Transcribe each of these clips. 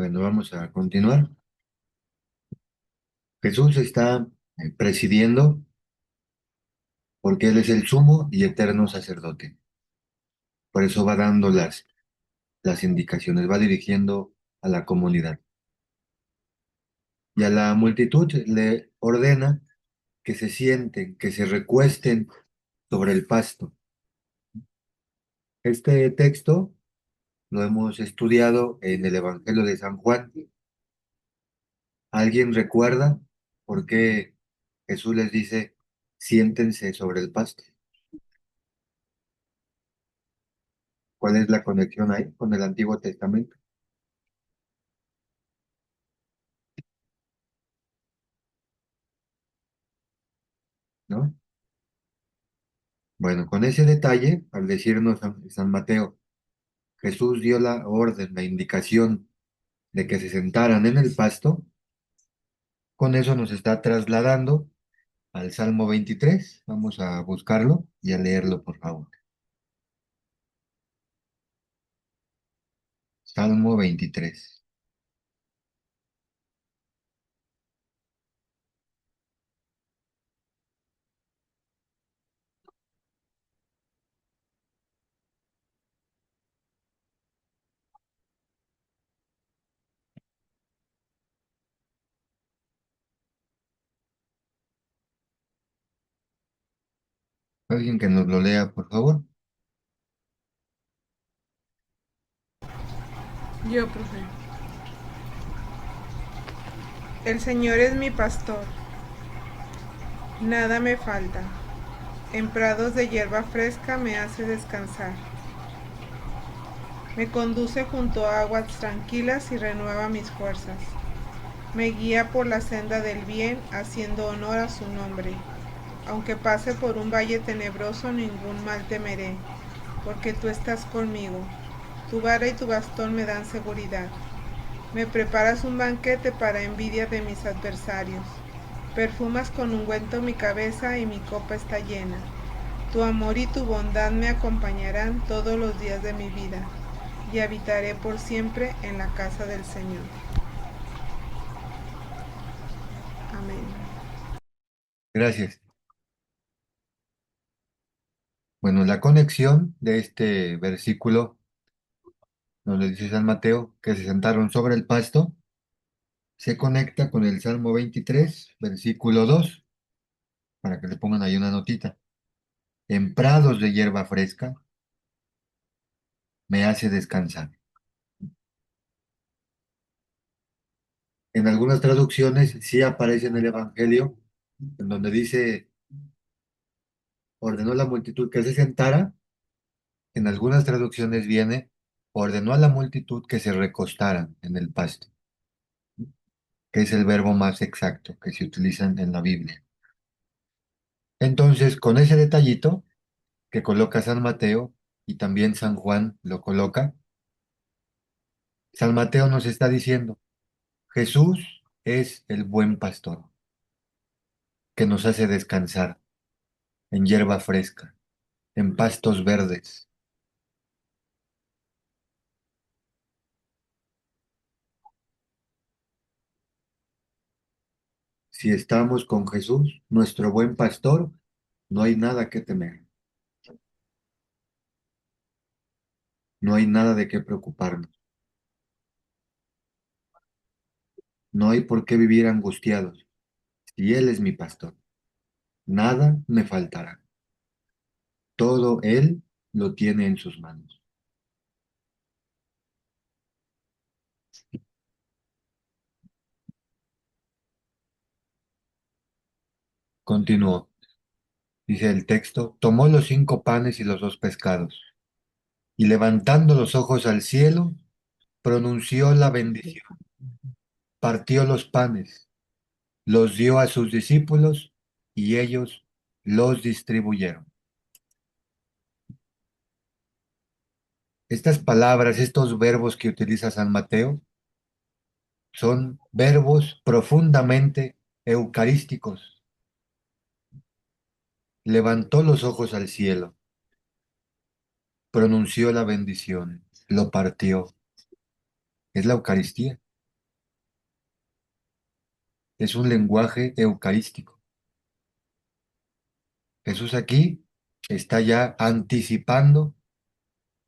Bueno, vamos a continuar. Jesús está presidiendo porque Él es el sumo y eterno sacerdote. Por eso va dando las indicaciones, va dirigiendo a la comunidad. Y a la multitud le ordena que se sienten, que se recuesten sobre el pasto. Este texto lo hemos estudiado en el Evangelio de San Juan. ¿Alguien recuerda por qué Jesús les dice, siéntense sobre el pasto? ¿Cuál es la conexión ahí con el Antiguo Testamento? ¿No? Bueno, con ese detalle, al decirnos San Mateo, Jesús dio la orden, la indicación de que se sentaran en el pasto, con eso nos está trasladando al Salmo 23. Vamos a buscarlo y a leerlo, por favor. Salmo 23. Alguien que nos lo lea, por favor. Yo, profe. El Señor es mi pastor, nada me falta. En prados de hierba fresca me hace descansar. Me conduce junto a aguas tranquilas y renueva mis fuerzas. Me guía por la senda del bien, haciendo honor a su nombre. Aunque pase por un valle tenebroso, ningún mal temeré, porque tú estás conmigo. Tu vara y tu bastón me dan seguridad. Me preparas un banquete para envidia de mis adversarios. Perfumas con ungüento mi cabeza y mi copa está llena. Tu amor y tu bondad me acompañarán todos los días de mi vida, y habitaré por siempre en la casa del Señor. Amén. Gracias. Bueno, la conexión de este versículo, donde dice San Mateo, que se sentaron sobre el pasto, se conecta con el Salmo 23, versículo 2, para que le pongan ahí una notita. En prados de hierba fresca me hace descansar. En algunas traducciones sí aparece en el Evangelio, en donde dice, ordenó a la multitud que se sentara. En algunas traducciones viene, ordenó a la multitud que se recostaran en el pasto, que es el verbo más exacto que se utiliza en la Biblia. Entonces, con ese detallito que coloca San Mateo y también San Juan lo coloca, San Mateo nos está diciendo, Jesús es el buen pastor que nos hace descansar en hierba fresca, en pastos verdes. Si estamos con Jesús, nuestro buen pastor, no hay nada que temer, no hay nada de qué preocuparnos, no hay por qué vivir angustiados. Si Él es mi pastor, nada me faltará. Todo Él lo tiene en sus manos. Continuó, dice el texto, tomó los 5 panes y los 2 pescados, y levantando los ojos al cielo, pronunció la bendición, partió los panes, los dio a sus discípulos, y ellos los distribuyeron. Estas palabras, estos verbos que utiliza San Mateo, son verbos profundamente eucarísticos. Levantó los ojos al cielo, pronunció la bendición, lo partió. Es la Eucaristía. Es un lenguaje eucarístico. Jesús aquí está ya anticipando,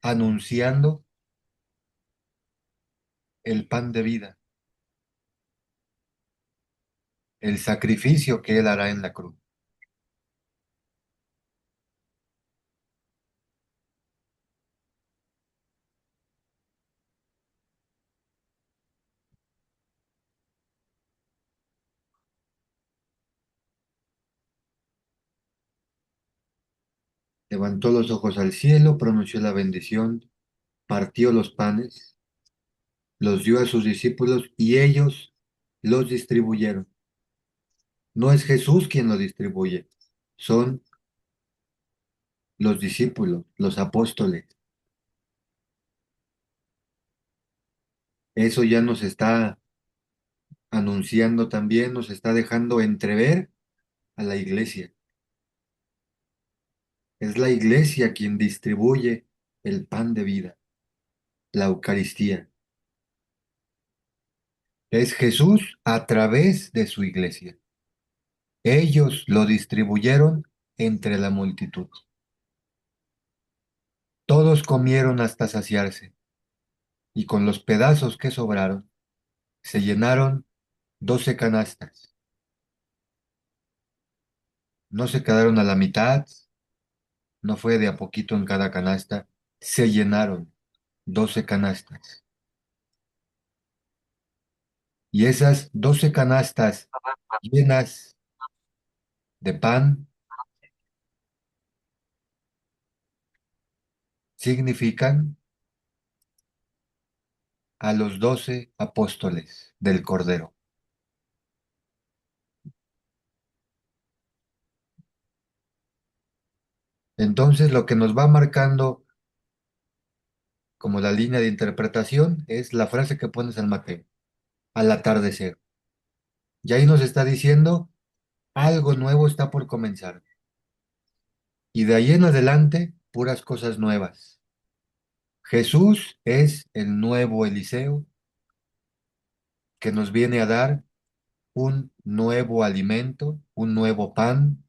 anunciando el pan de vida, el sacrificio que Él hará en la cruz. Levantó los ojos al cielo, pronunció la bendición, partió los panes, los dio a sus discípulos y ellos los distribuyeron. No es Jesús quien lo distribuye, son los discípulos, los apóstoles. Eso ya nos está anunciando también, nos está dejando entrever a la iglesia. Es la iglesia quien distribuye el pan de vida, la Eucaristía. Es Jesús a través de su iglesia. Ellos lo distribuyeron entre la multitud. Todos comieron hasta saciarse, y con los pedazos que sobraron, se llenaron 12 canastas. No se quedaron a la mitad, no fue de a poquito en cada canasta, se llenaron 12 canastas. Y esas 12 canastas llenas de pan significan a los 12 apóstoles del Cordero. Entonces, lo que nos va marcando como la línea de interpretación es la frase que pone San Mateo, al atardecer. Y ahí nos está diciendo, algo nuevo está por comenzar. Y de ahí en adelante, puras cosas nuevas. Jesús es el nuevo Eliseo que nos viene a dar un nuevo alimento, un nuevo pan.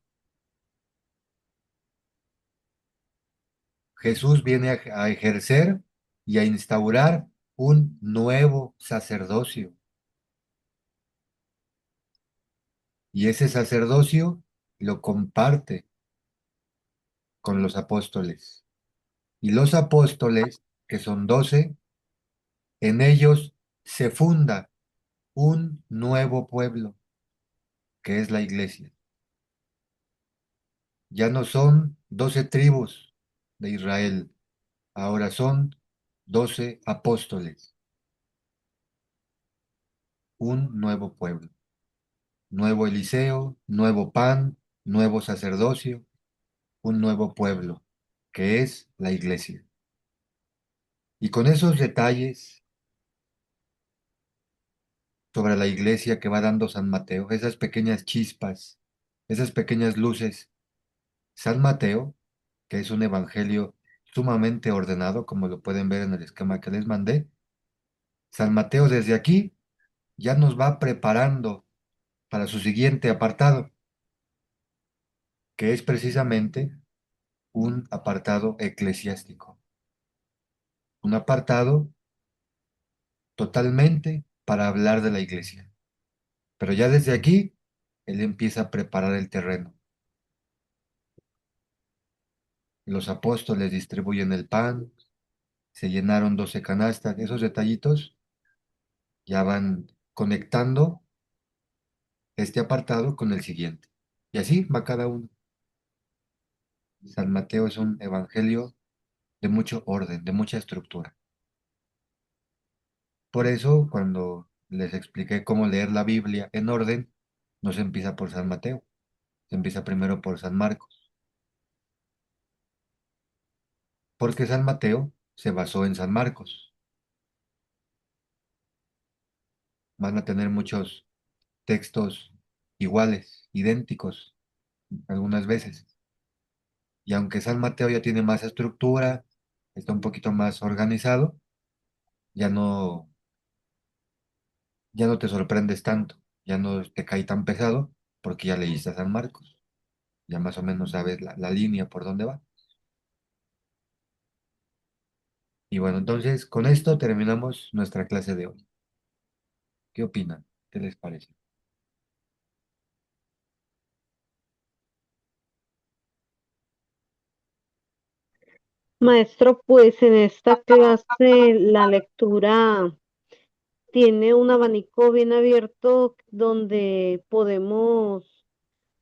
Jesús viene a ejercer y a instaurar un nuevo sacerdocio. Y ese sacerdocio lo comparte con los apóstoles. Y los apóstoles, que son 12, en ellos se funda un nuevo pueblo, que es la iglesia. Ya no son 12 tribus de Israel, ahora son 12 apóstoles, un nuevo pueblo, nuevo Eliseo, nuevo pan, nuevo sacerdocio, un nuevo pueblo, que es la iglesia. Y con esos detalles sobre la iglesia que va dando San Mateo, esas pequeñas chispas, esas pequeñas luces, San Mateo, que es un evangelio sumamente ordenado, como lo pueden ver en el esquema que les mandé, San Mateo desde aquí ya nos va preparando para su siguiente apartado, que es precisamente un apartado eclesiástico, un apartado totalmente para hablar de la iglesia. Pero ya desde aquí, él empieza a preparar el terreno. Los apóstoles distribuyen el pan, se llenaron 12 canastas, esos detallitos ya van conectando este apartado con el siguiente. Y así va cada uno. San Mateo es un evangelio de mucho orden, de mucha estructura. Por eso, cuando les expliqué cómo leer la Biblia en orden, no se empieza por San Mateo, se empieza primero por San Marcos, porque San Mateo se basó en San Marcos. Van a tener muchos textos iguales, idénticos, algunas veces. Y aunque San Mateo ya tiene más estructura, está un poquito más organizado, ya no, ya no te sorprendes tanto. ya no te cae tan pesado porque ya leíste a San Marcos, ya más o menos sabes la línea por dónde va. Y bueno, entonces con esto terminamos nuestra clase de hoy. ¿Qué opinan? ¿Qué les parece? Maestro, pues en esta clase la lectura tiene un abanico bien abierto donde podemos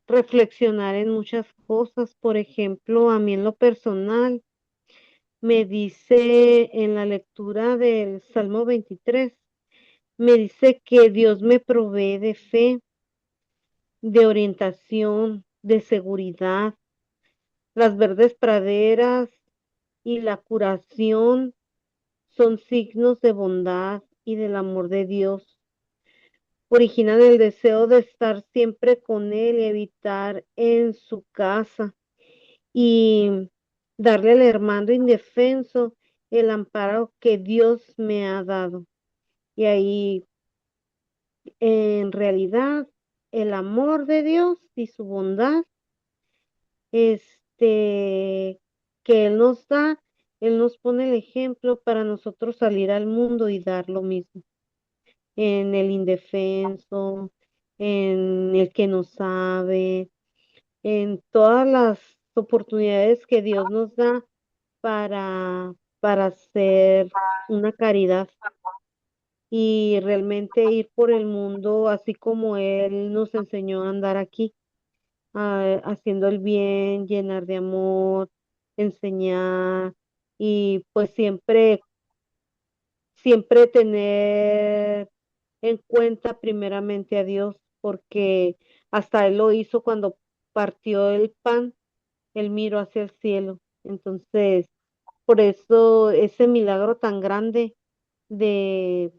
reflexionar en muchas cosas. Por ejemplo, a mí en lo personal me dice en la lectura del Salmo 23, me dice que Dios me provee de fe, de orientación, de seguridad, las verdes praderas y la curación son signos de bondad y del amor de Dios. Originan el deseo de estar siempre con Él y evitar en su casa y darle al hermano indefenso el amparo que Dios me ha dado. Y ahí, en realidad, el amor de Dios y su bondad, este, que Él nos da, Él nos pone el ejemplo para nosotros salir al mundo y dar lo mismo. En el indefenso, en el que no sabe, en todas las oportunidades que Dios nos da para hacer una caridad y realmente ir por el mundo así como Él nos enseñó a andar aquí, haciendo el bien, llenar de amor, enseñar y pues siempre tener en cuenta primeramente a Dios, porque hasta Él lo hizo cuando partió el pan, Él miró hacia el cielo. Entonces, por eso ese milagro tan grande de,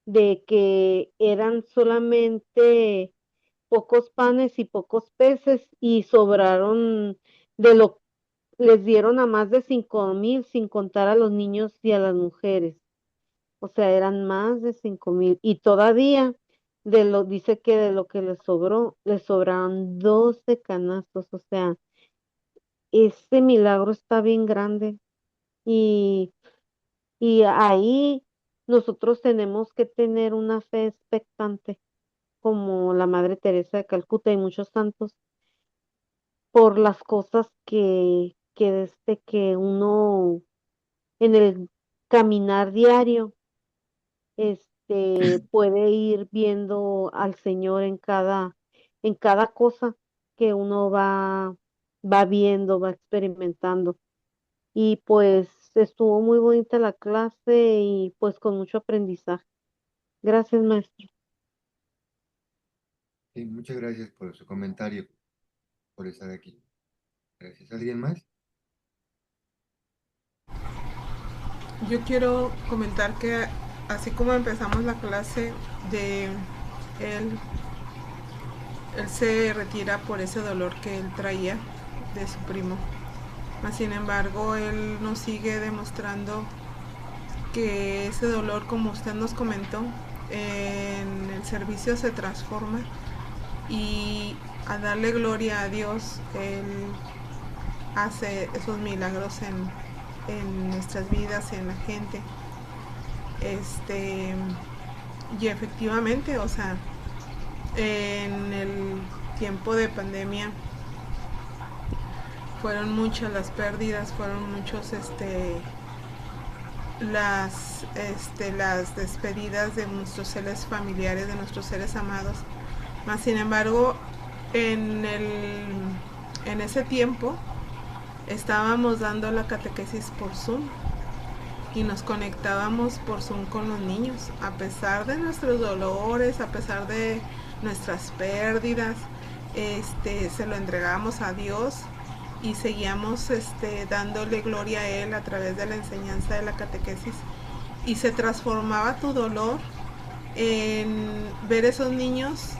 de que eran solamente pocos panes y pocos peces y sobraron de lo les dieron a más de 5,000 sin contar a los niños y a las mujeres. O sea, eran más de 5,000. Y todavía dice que de lo que les sobró, les sobraron 12 canastos. O sea, ese milagro está bien grande. Y, y ahí nosotros tenemos que tener una fe expectante, como la Madre Teresa de Calcuta y muchos santos, por las cosas que desde que uno en el caminar diario puede ir viendo al Señor en cada cosa que uno va viendo, va experimentando. Y pues estuvo muy bonita la clase y pues con mucho aprendizaje. Gracias, maestro. Sí, muchas gracias por su comentario, por estar aquí. Gracias. ¿Alguien más? Yo quiero comentar que así como empezamos la clase de él, él se retira por ese dolor que él traía de su primo. Mas, sin embargo, él nos sigue demostrando que ese dolor, como usted nos comentó, en el servicio se transforma y a darle gloria a Dios, él hace esos milagros en nuestras vidas, en la gente. Y efectivamente, o sea, en el tiempo de pandemia fueron muchas las pérdidas, fueron muchos las despedidas de nuestros seres familiares, de nuestros seres amados. Mas, sin embargo, en ese tiempo estábamos dando la catequesis por Zoom y nos conectábamos por Zoom con los niños, a pesar de nuestros dolores, a pesar de nuestras pérdidas, se lo entregábamos a Dios y seguíamos dándole gloria a Él a través de la enseñanza de la catequesis, y se transformaba tu dolor en ver esos niños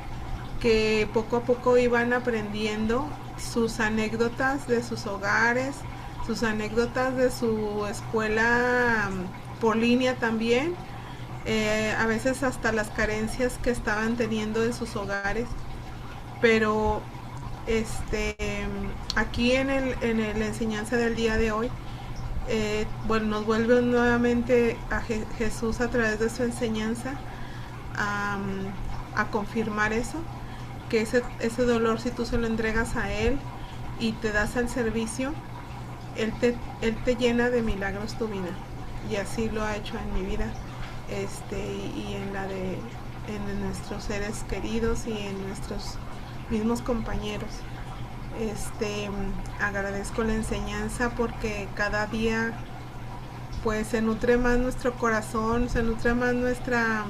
que poco a poco iban aprendiendo sus anécdotas de sus hogares, sus anécdotas de su escuela por línea también, a veces hasta las carencias que estaban teniendo en sus hogares, pero este aquí la enseñanza del día de hoy, bueno, nos vuelve nuevamente a Jesús a través de su enseñanza a, a confirmar eso, que ese dolor, si tú se lo entregas a Él y te das al servicio, él te llena de milagros tu vida. Y así lo ha hecho en mi vida, y en la de nuestros seres queridos y en nuestros mismos compañeros. Agradezco la enseñanza porque cada día pues se nutre más nuestro corazón, se nutre más nuestra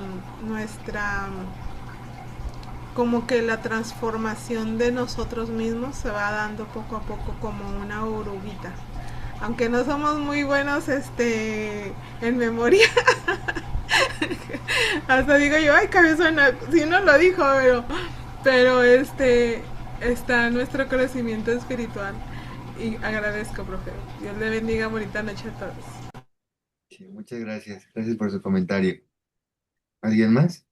como que la transformación de nosotros mismos se va dando poco a poco como una oruguita. Aunque no somos muy buenos en memoria. Hasta digo yo, ay, cabezona, si no lo dijo, pero está nuestro crecimiento espiritual. Y agradezco, profe. Dios le bendiga, bonita noche a todos. Sí, muchas gracias. Gracias por su comentario. ¿Alguien más?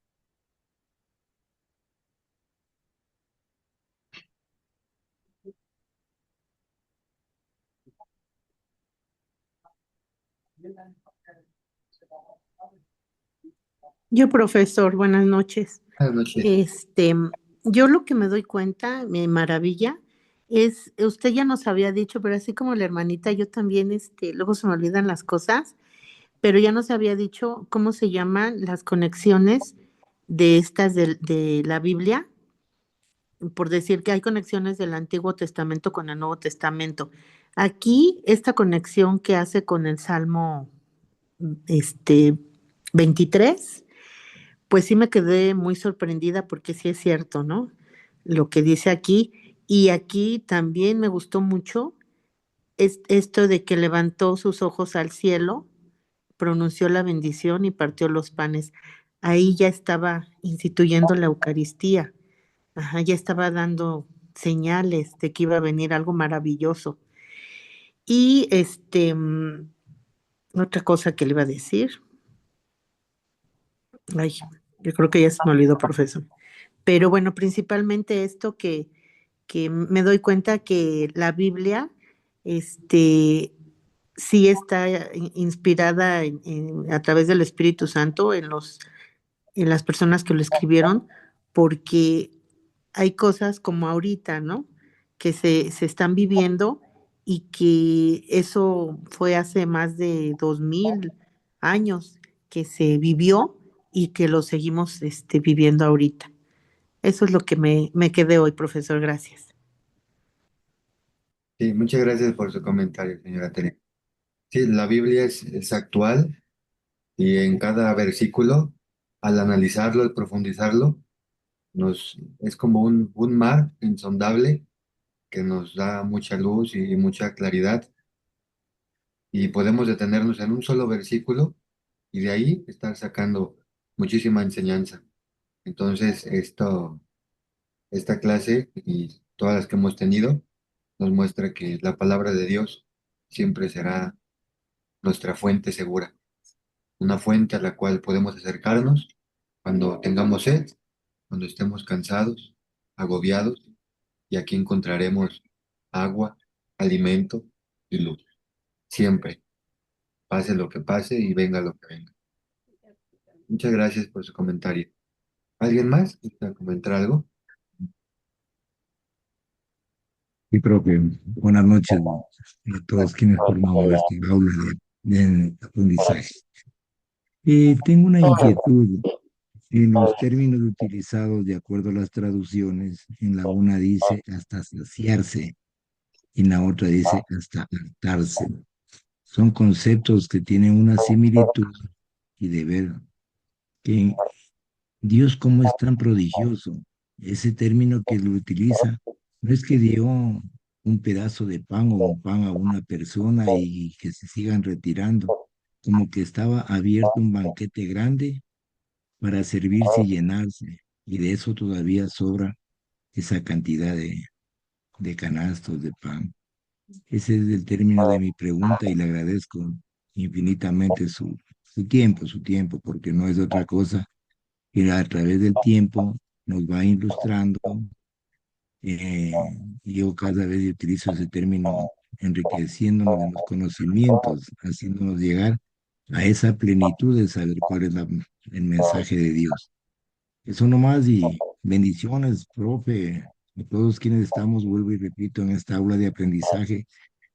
Yo, profesor, buenas noches. Buenas noches. Este, yo lo que me doy cuenta, me maravilla, es, usted ya nos había dicho, pero así como la hermanita, yo también, luego se me olvidan las cosas, pero ya nos había dicho cómo se llaman las conexiones de estas de la Biblia, por decir que hay conexiones del Antiguo Testamento con el Nuevo Testamento. Aquí, esta conexión que hace con el Salmo, este, 23, pues sí me quedé muy sorprendida porque sí es cierto, ¿no? Lo que dice aquí. Y aquí también me gustó mucho esto de que levantó sus ojos al cielo, pronunció la bendición y partió los panes. Ahí ya estaba instituyendo la Eucaristía. Ajá, ya estaba dando señales de que iba a venir algo maravilloso. Y otra cosa que le iba a decir, ay, yo creo que ya se me olvidó, profesor. Pero bueno, principalmente esto que me doy cuenta que la Biblia, este, sí está inspirada a través del Espíritu Santo en las personas que lo escribieron, porque hay cosas como ahorita, ¿no? Que se están viviendo y que eso fue hace más de 2000 años que se vivió y que lo seguimos viviendo ahorita. Eso es lo que me quedé hoy, profesor. Gracias. Sí, muchas gracias por su comentario, señora Tere. Sí, la Biblia es actual y en cada versículo, al analizarlo, al profundizarlo, es como un mar insondable que nos da mucha luz y mucha claridad y podemos detenernos en un solo versículo y de ahí estar sacando muchísima enseñanza. Entonces, esta clase y todas las que hemos tenido nos muestra que la palabra de Dios siempre será nuestra fuente segura, una fuente a la cual podemos acercarnos cuando tengamos sed, cuando estemos cansados, agobiados, y aquí encontraremos agua, alimento y luz. Siempre, pase lo que pase y venga lo que venga. Muchas gracias por su comentario. ¿Alguien más quiere comentar algo? Sí, profe, buenas noches a todos quienes formamos este aula de aprendizaje. Tengo una inquietud en los términos utilizados de acuerdo a las traducciones. En la una dice hasta saciarse y en la otra dice hasta hartarse. Son conceptos que tienen una similitud y de ver que Dios como es tan prodigioso. Ese término que lo utiliza no es que dio un pedazo de pan o un pan a una persona y que se sigan retirando, como que estaba abierto un banquete grande para servirse y llenarse, y de eso todavía sobra esa cantidad de canastos de pan. Ese es el término de mi pregunta y le agradezco infinitamente su tiempo, porque no es otra cosa que a través del tiempo nos va ilustrando. Yo cada vez utilizo ese término, enriqueciéndonos de los conocimientos, haciéndonos llegar a esa plenitud de saber cuál es el mensaje de Dios. Eso nomás y bendiciones, profe, a todos quienes estamos, vuelvo y repito, en esta aula de aprendizaje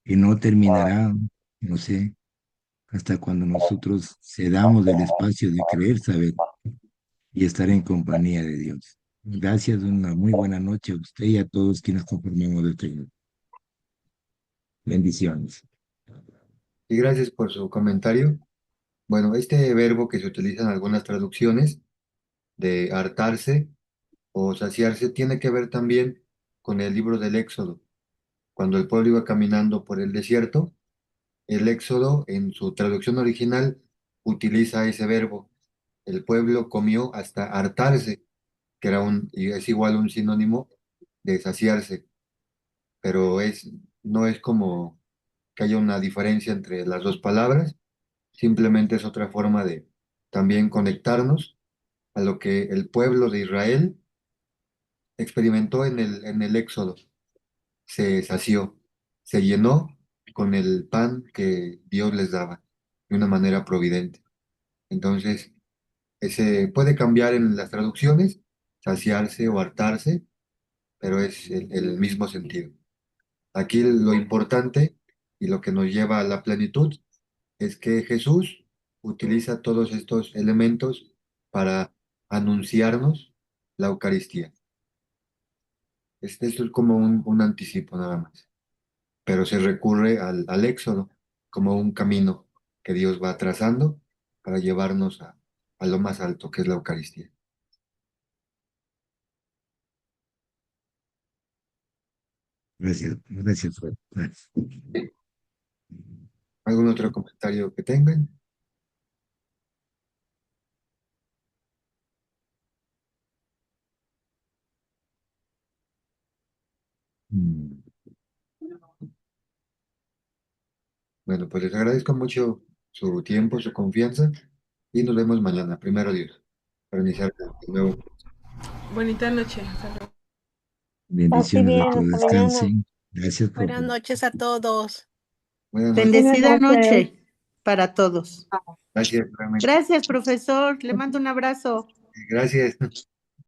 que no terminará, no sé, hasta cuando nosotros cedamos el espacio de creer, saber y estar en compañía de Dios. Gracias, una muy buena noche a usted y a todos quienes conformamos este grupo. Bendiciones. Y gracias por su comentario. Bueno, este verbo que se utiliza en algunas traducciones de hartarse o saciarse tiene que ver también con el libro del Éxodo. Cuando el pueblo iba caminando por el desierto, el Éxodo en su traducción original utiliza ese verbo. El pueblo comió hasta hartarse, que y es igual un sinónimo de saciarse, pero no es como que haya una diferencia entre las dos palabras, simplemente es otra forma de también conectarnos a lo que el pueblo de Israel experimentó en el Éxodo. Se sació, se llenó con el pan que Dios les daba de una manera providente. Entonces, ese puede cambiar en las traducciones, saciarse o hartarse, pero es el mismo sentido. Aquí lo importante y lo que nos lleva a la plenitud es que Jesús utiliza todos estos elementos para anunciarnos la Eucaristía. Esto es como un anticipo nada más, pero se recurre al Éxodo como un camino que Dios va trazando para llevarnos a lo más alto, que es la Eucaristía. Gracias, gracias, profe. Gracias. ¿Algún otro comentario que tengan? Mm. Bueno, pues les agradezco mucho su tiempo, su confianza y nos vemos mañana, primero Dios, para iniciar el nuevo. Bonita noche. Hasta luego. Así Bendiciones a bien, todos, hasta mañana. descansen. Gracias, Buenas profe. noches a todos. Buenas noches. Buenas Bendecida noches. noche para todos. Gracias, realmente. Gracias, profesor. Le mando un abrazo. Gracias.